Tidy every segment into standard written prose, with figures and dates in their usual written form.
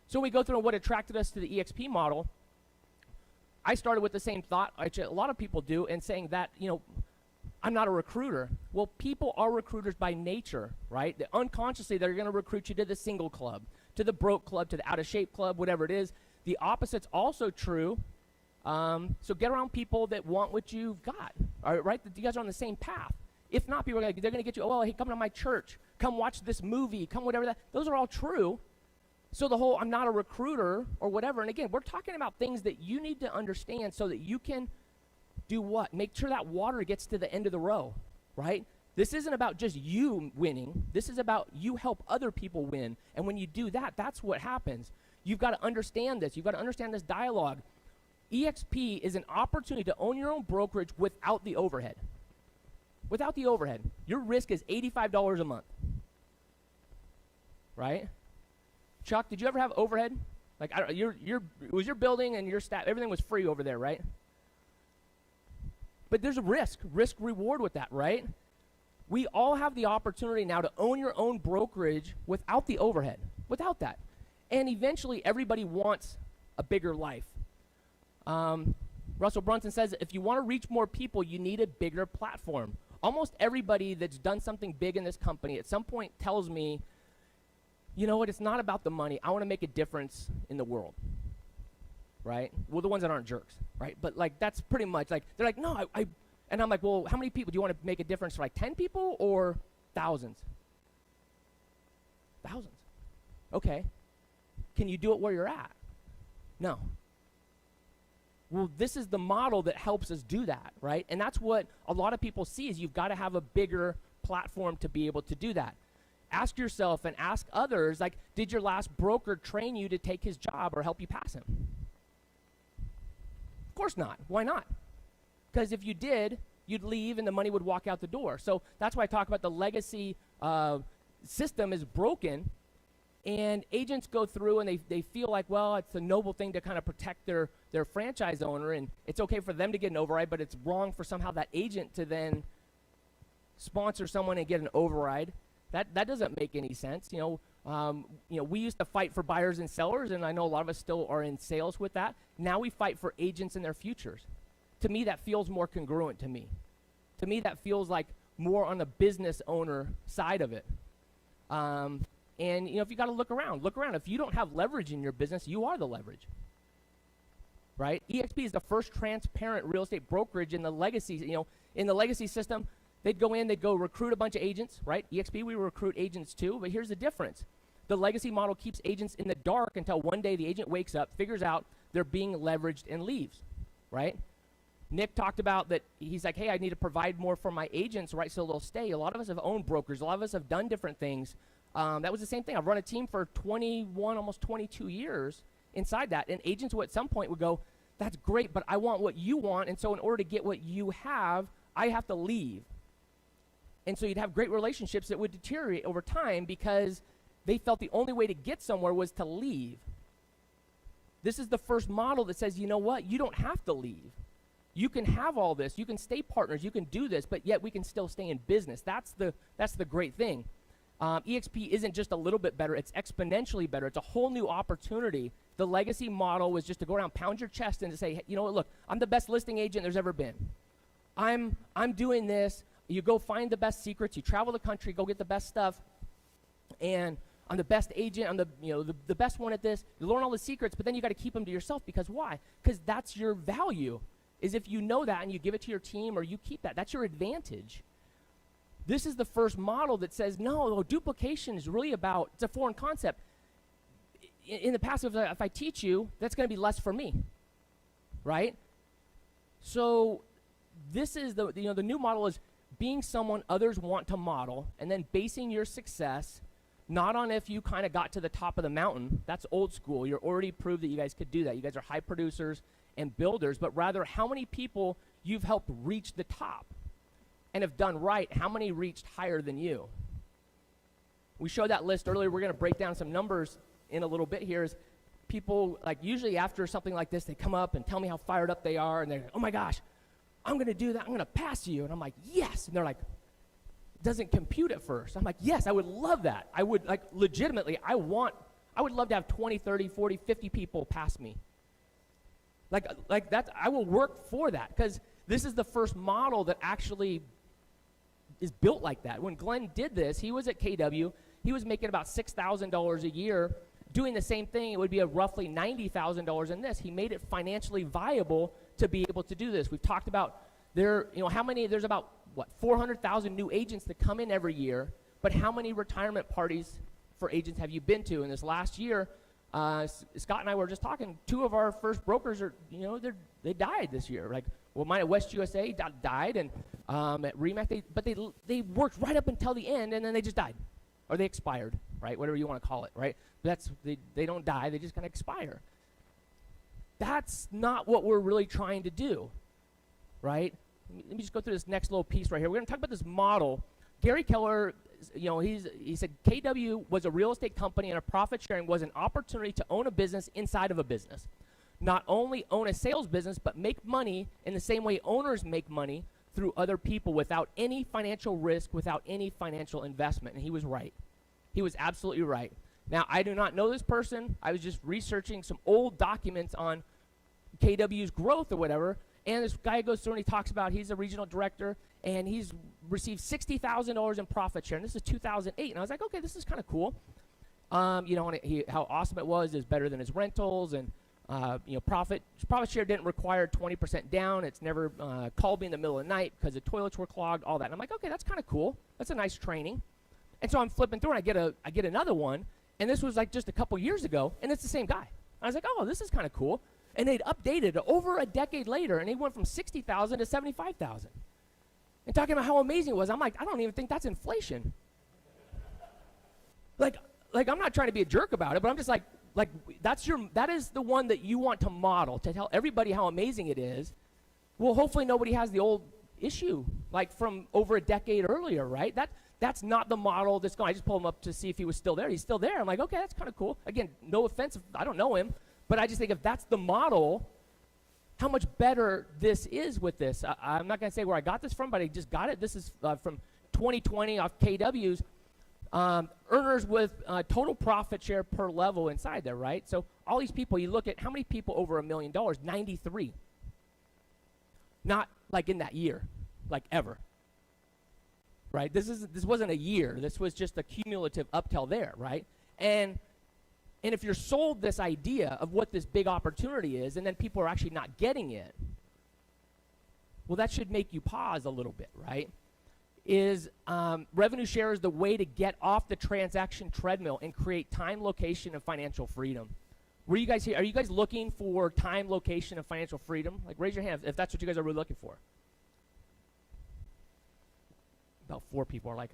So we go through what attracted us to the eXp model. I started with the same thought, which a lot of people do, and saying that, I'm not a recruiter. Well, people are recruiters by nature, right? Unconsciously, they're going to recruit you to the single club, to the broke club, to the out-of-shape club, whatever it is. The opposite's also true. So get around people that want what you've got, all right? You guys are on the same path. If not, people they're going to get you, oh, hey, come to my church. Come watch this movie. Come whatever that. Those are all true. So the whole I'm not a recruiter or whatever. And again, we're talking about things that you need to understand so that you can do what? Make sure that water gets to the end of the row, right? This isn't about just you winning. This is about you help other people win. And when you do that, that's what happens. You've got to understand this. You've got to understand this dialogue. eXp is an opportunity to own your own brokerage without the overhead. Without the overhead. Your risk is $85 a month, right? Chuck, did you ever have overhead? Like, it was your building and your staff, everything was free over there, right? But there's a risk reward with that, right? We all have the opportunity now to own your own brokerage without the overhead, without that. And eventually, everybody wants a bigger life. Russell Brunson says, if you want to reach more people, you need a bigger platform. Almost everybody that's done something big in this company at some point tells me, you know what, it's not about the money. I want to make a difference in the world, right? Well, the ones that aren't jerks, right? But, like, that's pretty much, like, they're like, no, and I'm like, well, how many people? Do you want to make a difference for, like, 10 people or thousands? Thousands. Okay. Can you do it where you're at? No. Well, this is the model that helps us do that, right? And that's what a lot of people see is you've got to have a bigger platform to be able to do that. Ask yourself and ask others, like, did your last broker train you to take his job or help you pass him? Of course not. Why not? Because if you did, you'd leave and the money would walk out the door. So that's why I talk about the legacy system is broken, and agents go through and they feel like, well, it's a noble thing to kind of protect their franchise owner, and it's okay for them to get an override, but it's wrong for somehow that agent to then sponsor someone and get an override. That doesn't make any sense. We used to fight for buyers and sellers, and I know a lot of us still are in sales with that. Now we fight for agents and their futures. To me, that feels more congruent to me. To me, that feels like more on the business owner side of it. And if you got to look around. If you don't have leverage in your business, you are the leverage, right? eXp is the first transparent real estate brokerage in the legacy. In the legacy system, they'd go recruit a bunch of agents, right? eXp, we recruit agents too, but here's the difference. The legacy model keeps agents in the dark until one day the agent wakes up, figures out they're being leveraged, and leaves, right? Nick talked about that. He's like, hey, I need to provide more for my agents, right, so they'll stay. A lot of us have owned brokers. A lot of us have done different things. That was the same thing. I've run a team for 21, almost 22 years inside that, and agents at some point would go, that's great, but I want what you want, and so in order to get what you have, I have to leave. And so you'd have great relationships that would deteriorate over time because they felt the only way to get somewhere was to leave. This is the first model that says, you know what, you don't have to leave. You can have all this. You can stay partners. You can do this, but yet we can still stay in business. That's the great thing. eXp isn't just a little bit better. It's exponentially better. It's a whole new opportunity. The legacy model was just to go around, pound your chest, and to say, hey, you know what, look, I'm the best listing agent there's ever been. I'm doing this. You go find the best secrets. You travel the country, go get the best stuff, and I'm the best agent. I'm the best one at this. You learn all the secrets, but then you got to keep them to yourself because why? Because that's your value. Is if you know that and you give it to your team or you keep that. That's your advantage. This is the first model that says, no, duplication is really about, it's a foreign concept. In the past, if I teach you, that's going to be less for me, right? So this is the new model is being someone others want to model and then basing your success not on if you kind of got to the top of the mountain. That's old school. You're already proved that you guys could do that. You guys are high producers and builders, but rather how many people you've helped reach the top and have done right, how many reached higher than you. We showed that list earlier. We're going to break down some numbers in a little bit here. Is people, like, usually after something like this, they come up and tell me how fired up they are, and they're like, oh my gosh, I'm going to do that. I'm going to pass you. And I'm like, yes. And they're like, it doesn't compute at first. I'm like, yes, I would love that. I would, like, legitimately, I want I would love to have 20, 30, 40, 50 people pass me. Like that, I will work for that, because this is the first model that actually is built like that. When Glenn did this, he was at KW, he was making about $6,000 a year. Doing the same thing, it would be a roughly $90,000 in this. He made it financially viable to be able to do this. We've talked about there's about, 400,000 new agents that come in every year, but how many retirement parties for agents have you been to in this last year? Scott and I were just talking, 2 of our first brokers are, they died this year. Like, well, mine at West USA died, and at REMAX, but they worked right up until the end, and then they just died. Or they expired, right? Whatever you want to call it, right? They don't die, they just kind of expire. That's not what we're really trying to do, right? Let me just go through this next little piece right here. We're going to talk about this model. Gary Keller, he said KW was a real estate company, and a profit sharing was an opportunity to own a business inside of a business. Not only own a sales business, but make money in the same way owners make money through other people without any financial risk, without any financial investment. And he was right. He was absolutely right. Now, I do not know this person. I was just researching some old documents on KW's growth or whatever, and this guy goes through and he talks about he's a regional director, and he's received $60,000 in profit share, and this is 2008. And I was like, okay, this is kind of cool. And how awesome it was is better than his rentals, and profit share didn't require 20% down. It's never called me in the middle of the night because the toilets were clogged, all that. And I'm like, okay, that's kind of cool. That's a nice training. And so I'm flipping through, and I get another one, and this was like just a couple years ago, and it's the same guy. I was like, oh, this is kind of cool. And they'd updated it over a decade later, and he went from 60,000 to 75,000. And talking about how amazing it was, I'm like, I don't even think that's inflation. Like I'm not trying to be a jerk about it, but I'm just like that is the one that you want to model, to tell everybody how amazing it is. Well, hopefully nobody has the old issue, like from over a decade earlier, right? That's not the model that's going. I just pulled him up to see if he was still there. He's still there. I'm like, okay, that's kind of cool. Again, no offense, I don't know him, but I just think if that's the model, how much better this is with this. I'm not going to say where I got this from, but I just got it. This is from 2020 off KW's. Earners with total profit share per level inside there, right? So all these people, you look at how many people over $1 million, 93. Not like in that year, like ever. Right? This wasn't a year. This was just a cumulative up till there, right? And if you're sold this idea of what this big opportunity is, and then people are actually not getting it, well, that should make you pause a little bit, right? Is revenue share is the way to get off the transaction treadmill and create time, location, and financial freedom. Were you guys here? Are you guys looking for time, location, and financial freedom? Like, raise your hand if that's what you guys are really looking for. About 4 people are like,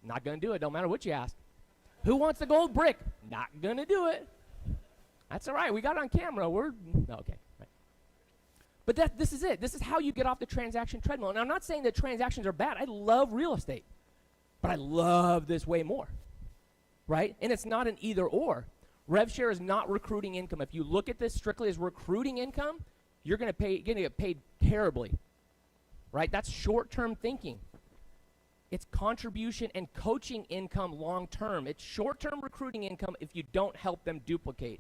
not going to do it. Don't matter what you ask. Who wants the gold brick? Not going to do it. That's all right. We got it on camera. Okay. Right. But this is it. This is how you get off the transaction treadmill. And I'm not saying that transactions are bad. I love real estate. But I love this way more. Right? And it's not an either or. Rev share is not recruiting income. If you look at this strictly as recruiting income, you're going to get paid terribly. Right? That's short-term thinking. It's contribution and coaching income long-term. It's short-term recruiting income if you don't help them duplicate.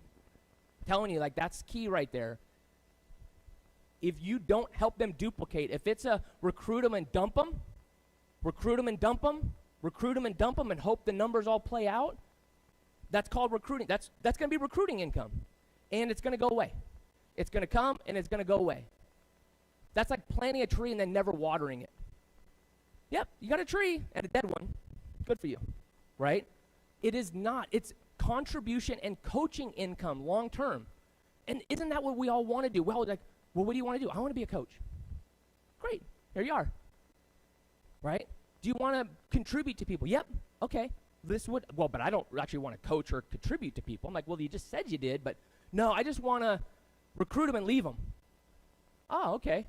I'm telling you, like, that's key right there. If you don't help them duplicate, if it's a recruit them and dump them, recruit them and dump them, recruit them and dump them and hope the numbers all play out, that's called recruiting. That's going to be recruiting income. And it's going to go away. It's going to come and it's going to go away. That's like planting a tree and then never watering it. Yep, you got a tree and a dead one. Good for you, right? It is not. It's contribution and coaching income long term. And isn't that what we all want to do? Well, what do you want to do? I want to be a coach. Great, here you are, right? Do you want to contribute to people? Yep, okay. But I don't actually want to coach or contribute to people. I'm like, well, you just said you did, but no, I just want to recruit them and leave them. Oh, okay.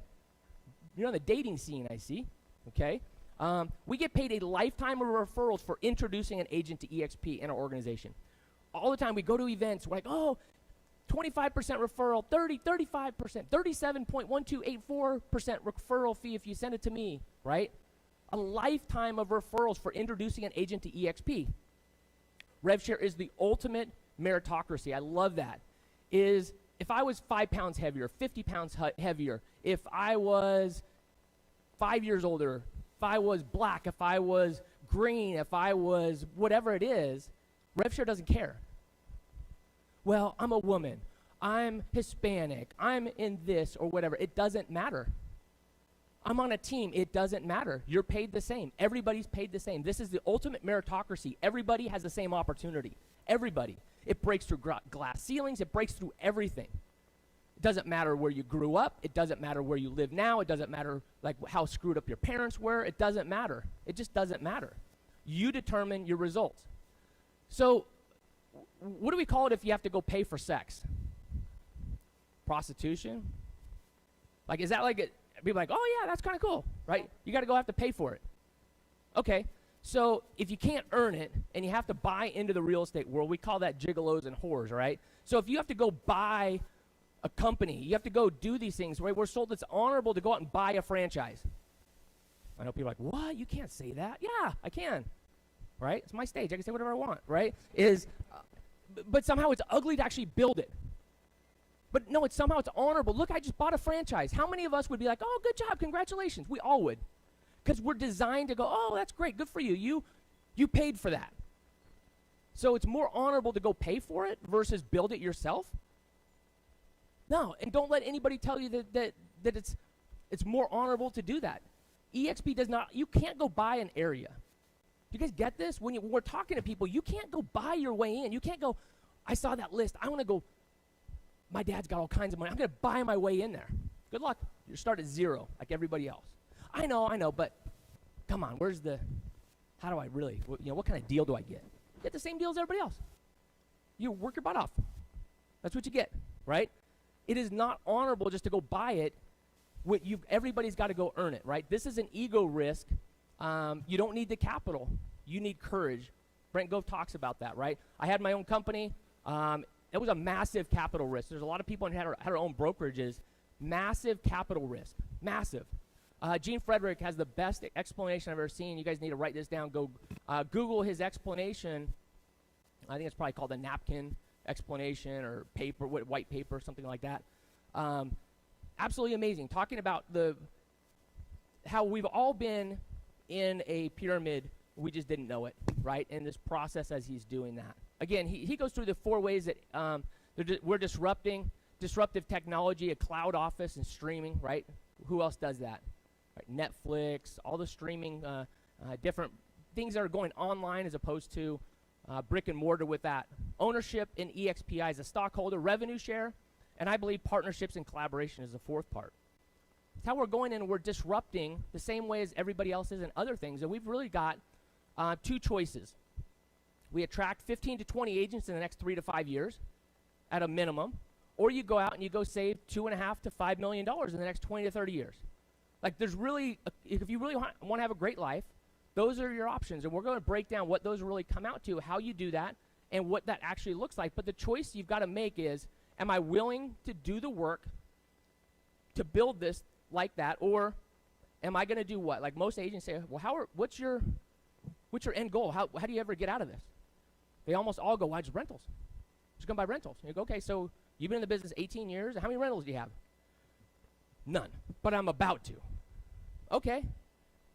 You're on the dating scene, I see. Okay. We get paid a lifetime of referrals for introducing an agent to eXp in our organization. All the time we go to events, we're like, oh, 25% referral, 35%, 37.1284% referral fee if you send it to me, right? A lifetime of referrals for introducing an agent to eXp. Rev share is the ultimate meritocracy. I love that. Is if I was 5 pounds heavier, 50 pounds heavier, if I was 5 years older, if I was black, if I was green, if I was whatever it is, Rev share doesn't care. Well, I'm a woman, I'm Hispanic, I'm in this or whatever. It doesn't matter. I'm on a team. It doesn't matter. You're paid the same. Everybody's paid the same. This is the ultimate meritocracy. Everybody has the same opportunity. Everybody. It breaks through glass ceilings. It breaks through everything. It doesn't matter where you grew up. It doesn't matter where you live now. It doesn't matter like how screwed up your parents were. It doesn't matter. It just doesn't matter. You determine your results. So what do we call it if you have to go pay for sex? Prostitution? Like, is that like it? People are like, oh yeah, that's kind of cool, right? You got to go have to pay for it. Okay, so if you can't earn it and you have to buy into the real estate world, we call that gigolos and whores, right? So if you have to go buy a company, you have to go do these things, right? We're sold it's honorable to go out and buy a franchise. I know people are like, what? You can't say that. Yeah, I can, right? It's my stage. I can say whatever I want, right? But somehow it's ugly to actually build it. But no, it's honorable. Look, I just bought a franchise. How many of us would be like, oh, good job, congratulations? We all would. Because we're designed to go, oh, that's great, good for you. You paid for that. So it's more honorable to go pay for it versus build it yourself? No, and don't let anybody tell you that it's more honorable to do that. eXp does not, you can't go buy an area. You guys get this? When we're talking to people, you can't go buy your way in. You can't go, I saw that list, I want to go, my dad's got all kinds of money. I'm going to buy my way in there. Good luck. You start at zero like everybody else. I know, but come on, how do I really, what kind of deal do I get? Get the same deal as everybody else. You work your butt off. That's what you get, right? It is not honorable just to go buy it. Everybody's got to go earn it, right? This is an ego risk. You don't need the capital. You need courage. Brent Gove talks about that, right? I had my own company. It was a massive capital risk. There's a lot of people who had our own brokerages. Massive capital risk. Massive. Gene Frederick has the best explanation I've ever seen. You guys need to write this down. Go Google his explanation. I think it's probably called a napkin explanation or paper, white paper, something like that. Absolutely amazing. Talking about how we've all been in a pyramid. We just didn't know it, right? In this process as he's doing that. Again, he goes through the 4 ways that we're disruptive technology, a cloud office, and streaming, right? Who else does that? Right? Netflix, all the streaming, different things that are going online as opposed to brick and mortar with that. Ownership in eXp as a stockholder, revenue share, and I believe partnerships and collaboration is the 4th part. It's how we're going in and we're disrupting the same way as everybody else is in other things, and we've really got 2 choices. We attract 15 to 20 agents in the next 3 to 5 years at a minimum, or you go out and you go save $2.5 to $5 million in the next 20 to 30 years. Like there's really, if you really want to have a great life, those are your options, and we're going to break down what those really come out to, how you do that, and what that actually looks like. But the choice you've got to make is, am I willing to do the work to build this like that, or am I going to do what? Like most agents say, well, what's your end goal? How do you ever get out of this? They almost all go, why just rentals? Just going to buy rentals. And you go, okay, so you've been in the business 18 years. How many rentals do you have? None, but I'm about to. Okay,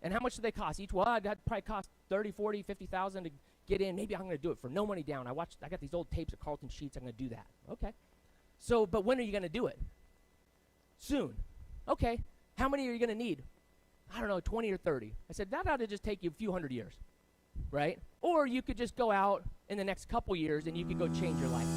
and how much do they cost each? Well, that probably cost 30, 40, 50,000 to get in. Maybe I'm going to do it for no money down. I got these old tapes of Carlton Sheets. I'm going to do that. Okay, so, but when are you going to do it? Soon. Okay, how many are you going to need? I don't know, 20 or 30. I said, that ought to just take you a few hundred years, right? Or you could just go out in the next couple years and you could go change your life.